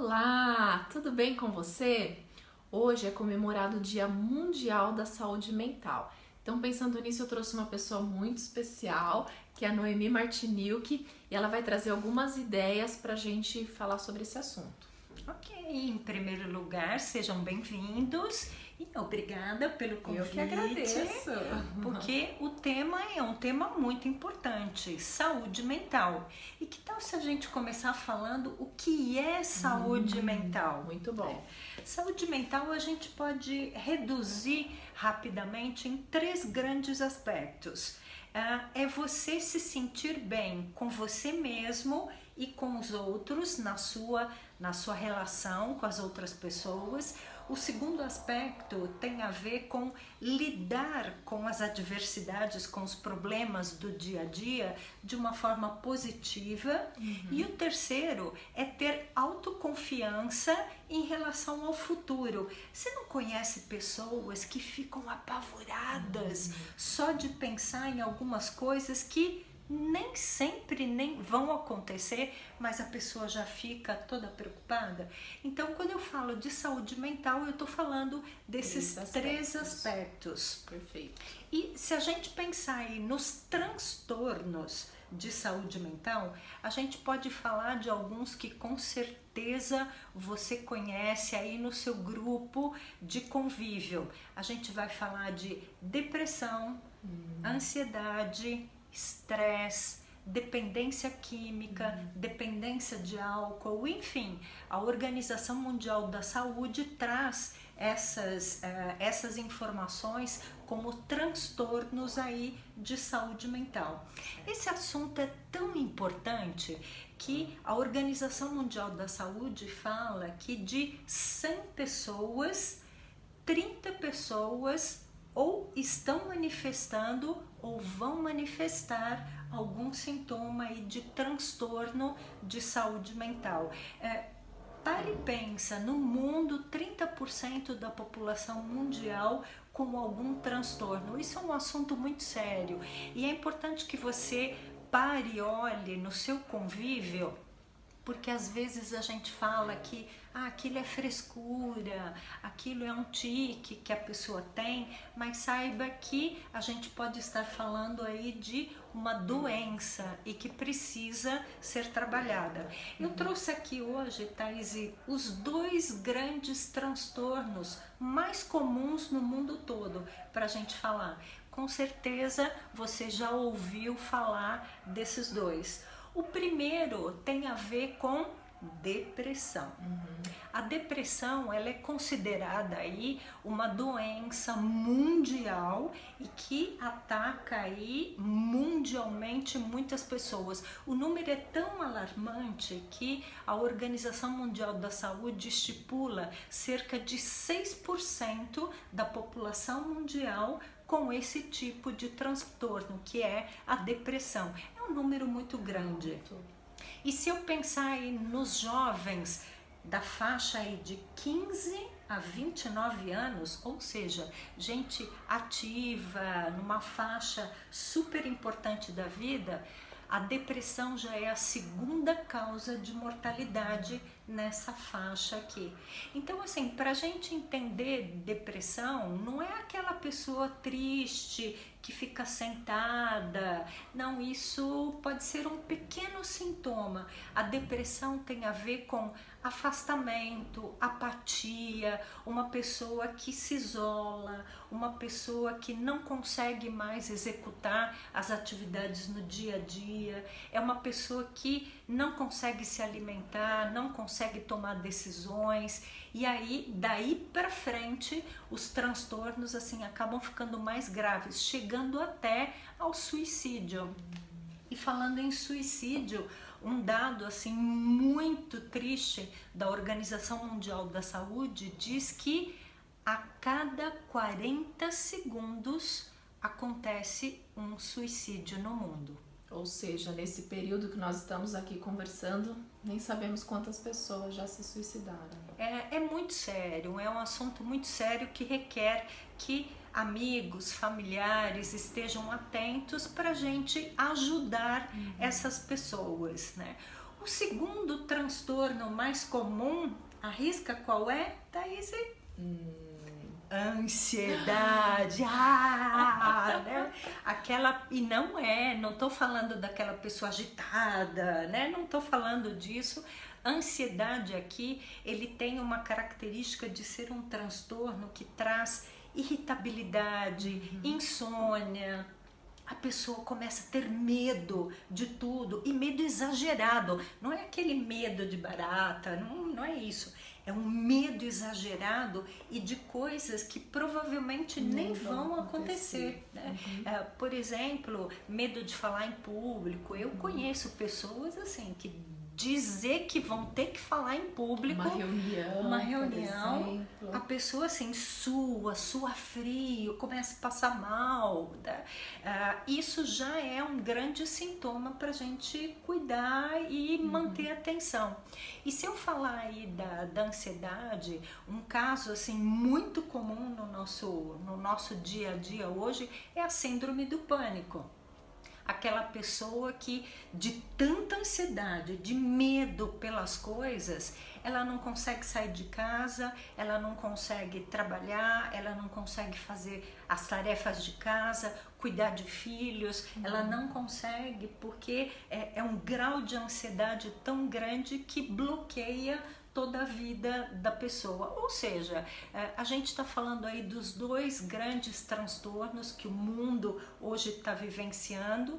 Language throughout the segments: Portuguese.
Olá, tudo bem com você? Hoje é comemorado o Dia Mundial da Saúde Mental. Então, pensando nisso, eu trouxe uma pessoa muito especial, que é a Noemi Martiniuk, e ela vai trazer algumas ideias para a gente falar sobre esse assunto. Ok, em primeiro lugar, sejam bem-vindos e obrigada pelo convite. Eu que agradeço. Porque o tema é um tema muito importante, saúde mental. E que tal se a gente começar falando o que é saúde mental? Muito bom. Saúde mental a gente pode reduzir rapidamente em três grandes aspectos. É você se sentir bem com você mesmo e com os outros na sua relação com as outras pessoas. O segundo aspecto tem a ver com lidar com as adversidades, com os problemas do dia a dia de uma forma positiva. E o terceiro é ter autoconfiança em relação ao futuro. Você não conhece pessoas que ficam apavoradas só de pensar em algumas coisas que nem sempre nem vão acontecer, mas a pessoa já fica toda preocupada? Então, quando eu falo de saúde mental, eu estou falando desses três aspectos. Perfeito. E se a gente pensar aí nos transtornos de saúde mental, a gente pode falar de alguns que com certeza você conhece aí no seu grupo de convívio. A gente vai falar de depressão, ansiedade, estresse, dependência química, dependência de álcool, enfim, a Organização Mundial da Saúde traz essas informações como transtornos aí de saúde mental. Esse assunto é tão importante que a Organização Mundial da Saúde fala que de 100 pessoas, 30 pessoas ou estão manifestando ou vão manifestar algum sintoma aí de transtorno de saúde mental. Para e pensa, no mundo 30% da população mundial com algum transtorno. Isso é um assunto muito sério e é importante que você pare e olhe no seu convívio, porque às vezes a gente fala que aquilo é frescura, aquilo é um tique que a pessoa tem, mas saiba que a gente pode estar falando aí de uma doença e que precisa ser trabalhada. Eu trouxe aqui hoje, Thaís, os dois grandes transtornos mais comuns no mundo todo para a gente falar. Com certeza você já ouviu falar desses dois. O primeiro tem a ver com depressão. A depressão, ela é considerada aí uma doença mundial e que ataca aí mundialmente muitas pessoas. O número é tão alarmante que a Organização Mundial da Saúde estipula cerca de 6% da população mundial com esse tipo de transtorno, que é a depressão. É um número muito grande. E se eu pensar aí nos jovens da faixa aí de 15 a 29 anos, ou seja, gente ativa, numa faixa super importante da vida, a depressão já é a segunda causa de mortalidade nessa faixa aqui. Então, assim, para a gente entender depressão, não é aquela pessoa triste que fica sentada. Não, isso pode ser um pequeno sintoma. A depressão tem a ver com afastamento, apatia, uma pessoa que se isola, uma pessoa que não consegue mais executar as atividades no dia a dia, é uma pessoa que não consegue se alimentar, não consegue tomar decisões, e aí daí para frente os transtornos assim acabam ficando mais graves, chegando até ao suicídio. E falando em suicídio, um dado assim muito triste da Organização Mundial da Saúde diz que a cada 40 segundos acontece um suicídio no mundo. Ou seja, nesse período que nós estamos aqui conversando, nem sabemos quantas pessoas já se suicidaram. É muito sério, é um assunto muito sério que requer que amigos, familiares estejam atentos para a gente ajudar essas pessoas, né? O segundo transtorno mais comum, arrisca qual é, Thaís? Ansiedade, né? E não tô falando daquela pessoa agitada, né? Não tô falando disso. Ansiedade aqui, ele tem uma característica de ser um transtorno que traz irritabilidade, insônia. A pessoa começa a ter medo de tudo, e medo exagerado. Não é aquele medo de barata, não é isso. É um medo exagerado e de coisas que provavelmente nem vão acontecer. Né? Por exemplo, medo de falar em público. Eu conheço pessoas assim que dizer que vão ter que falar em público, uma reunião, a pessoa assim sua frio, começa a passar mal, né? Isso já é um grande sintoma para a gente cuidar e manter a atenção. E se eu falar aí da ansiedade, um caso assim muito comum no nosso dia a dia hoje é a síndrome do pânico. Aquela pessoa que de tanta ansiedade, de medo pelas coisas, ela não consegue sair de casa, ela não consegue trabalhar, ela não consegue fazer as tarefas de casa, cuidar de filhos, ela não consegue porque é um grau de ansiedade tão grande que bloqueia toda a vida da pessoa. Ou seja, a gente está falando aí dos dois grandes transtornos que o mundo hoje está vivenciando,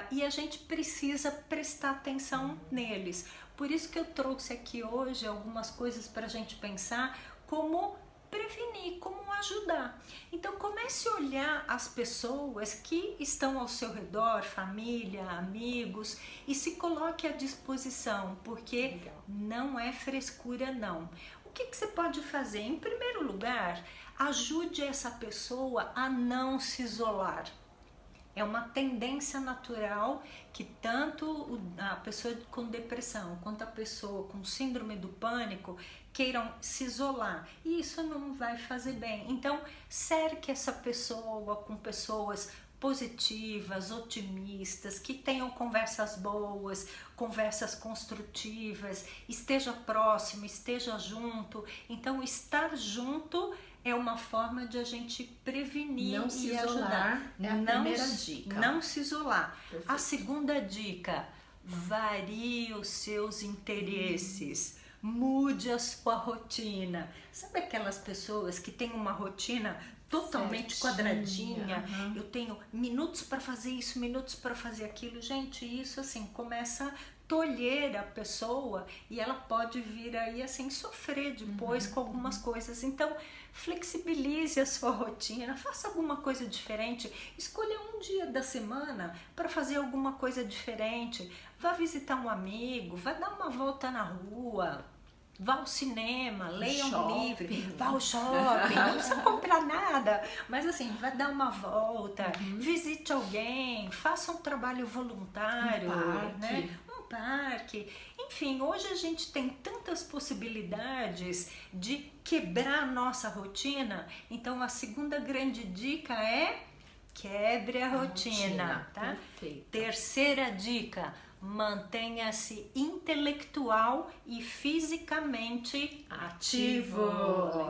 e a gente precisa prestar atenção neles. Por isso que eu trouxe aqui hoje algumas coisas para a gente pensar como prevenir, como ajudar. Então comece a olhar as pessoas que estão ao seu redor, família, amigos, e se coloque à disposição, porque não é frescura não. O que você pode fazer? Em primeiro lugar, ajude essa pessoa a não se isolar. É uma tendência natural que tanto a pessoa com depressão quanto a pessoa com síndrome do pânico queiram se isolar. E isso não vai fazer bem. Então, cerque essa pessoa com pessoas positivas, otimistas, que tenham conversas boas, conversas construtivas, esteja próximo, esteja junto. Então, estar junto é uma forma de a gente prevenir não se e isolar, ajudar. é a primeira dica. Não se isolar. Perfeito. A segunda dica, varie os seus interesses. Mude a sua rotina. Sabe aquelas pessoas que têm uma rotina totalmente quadradinha? Eu tenho minutos para fazer isso, minutos para fazer aquilo. Gente, isso assim começa a tolher a pessoa e ela pode vir aí assim sofrer depois com algumas coisas. Então, flexibilize a sua rotina, faça alguma coisa diferente, escolha um dia da semana para fazer alguma coisa diferente, vá visitar um amigo, vá dar uma volta na rua, vá ao cinema, leia um livro, vá ao shopping, não precisa comprar nada, mas assim, vá dar uma volta, visite alguém, faça um trabalho voluntário, né? Parque, enfim, hoje a gente tem tantas possibilidades de quebrar a nossa rotina. Então a segunda grande dica é quebre a rotina, tá? Perfeito. Terceira dica, mantenha-se intelectual e fisicamente ativo.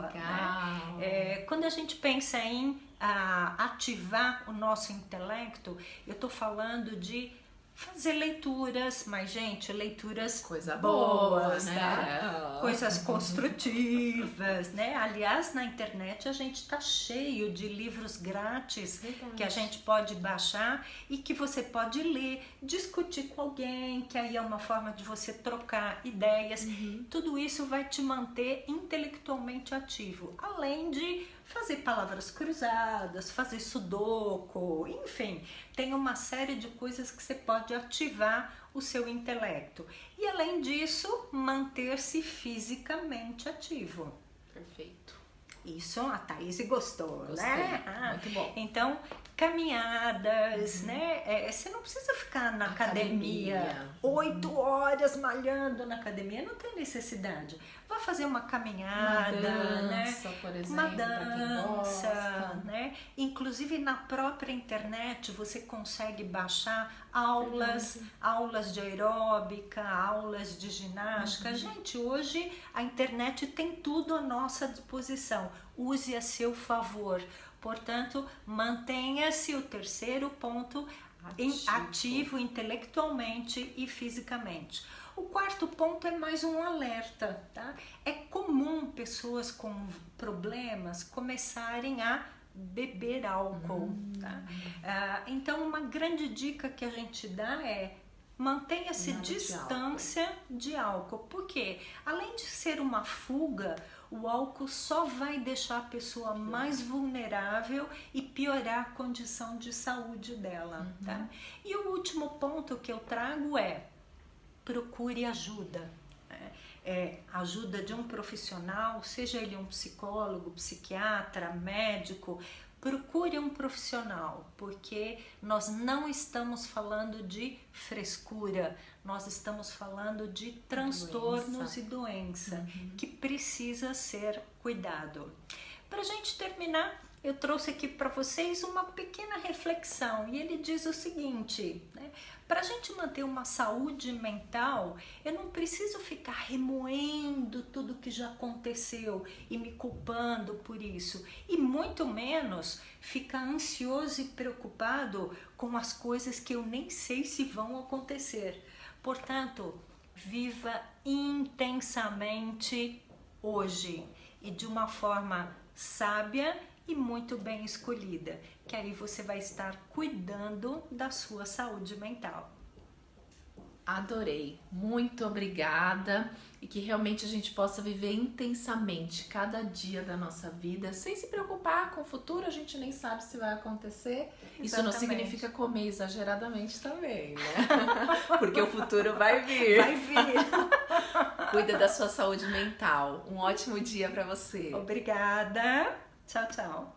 Legal. Né? Quando a gente pensa em ativar o nosso intelecto, eu tô falando de fazer leituras, mas gente, leituras boas, né? Tá? Coisas construtivas, né? Aliás, na internet a gente tá cheio de livros grátis que a gente pode baixar e que você pode ler, discutir com alguém, que aí é uma forma de você trocar ideias. Tudo isso vai te manter intelectualmente ativo, além de fazer palavras cruzadas, fazer sudoku, enfim, tem uma série de coisas que você pode ativar o seu intelecto. E além disso, manter-se fisicamente ativo. Perfeito. Isso, a Thaís gostou, Gostei, né? muito bom. Então, caminhadas, né? Você não precisa ficar na academia 8 horas malhando na academia, não tem necessidade. Vá fazer uma caminhada, dança, né? por exemplo, uma pra quem dança, gosta. né? Inclusive na própria internet você consegue baixar aulas de aeróbica, aulas de ginástica. Gente, hoje a internet tem tudo à nossa disposição. Use a seu favor. Portanto, mantenha-se o terceiro ponto ativo intelectualmente e fisicamente. O quarto ponto é mais um alerta, tá? É comum pessoas com problemas começarem a beber álcool, tá? Então, uma grande dica que a gente dá é mantenha-se distância de álcool, porque além de ser uma fuga, o álcool só vai deixar a pessoa mais vulnerável e piorar a condição de saúde dela, tá? E o último ponto que eu trago é: procure ajuda. Ajuda de um profissional, seja ele um psicólogo, psiquiatra, médico. Procure um profissional, porque nós não estamos falando de frescura, nós estamos falando de transtornos e doença que precisa ser cuidado. Para a gente terminar, eu trouxe aqui para vocês uma pequena reflexão e ele diz o seguinte, né? Para a gente manter uma saúde mental, eu não preciso ficar remoendo tudo que já aconteceu e me culpando por isso, e muito menos ficar ansioso e preocupado com as coisas que eu nem sei se vão acontecer. Portanto, viva intensamente hoje e de uma forma sábia e muito bem escolhida, que aí você vai estar cuidando da sua saúde mental. Adorei, muito obrigada, e que realmente a gente possa viver intensamente cada dia da nossa vida, sem se preocupar com o futuro, a gente nem sabe se vai acontecer. Isso não significa comer exageradamente também, né? Porque o futuro vai vir. Vai vir. Cuida da sua saúde mental. Um ótimo dia para você. Obrigada. Tchau, tchau.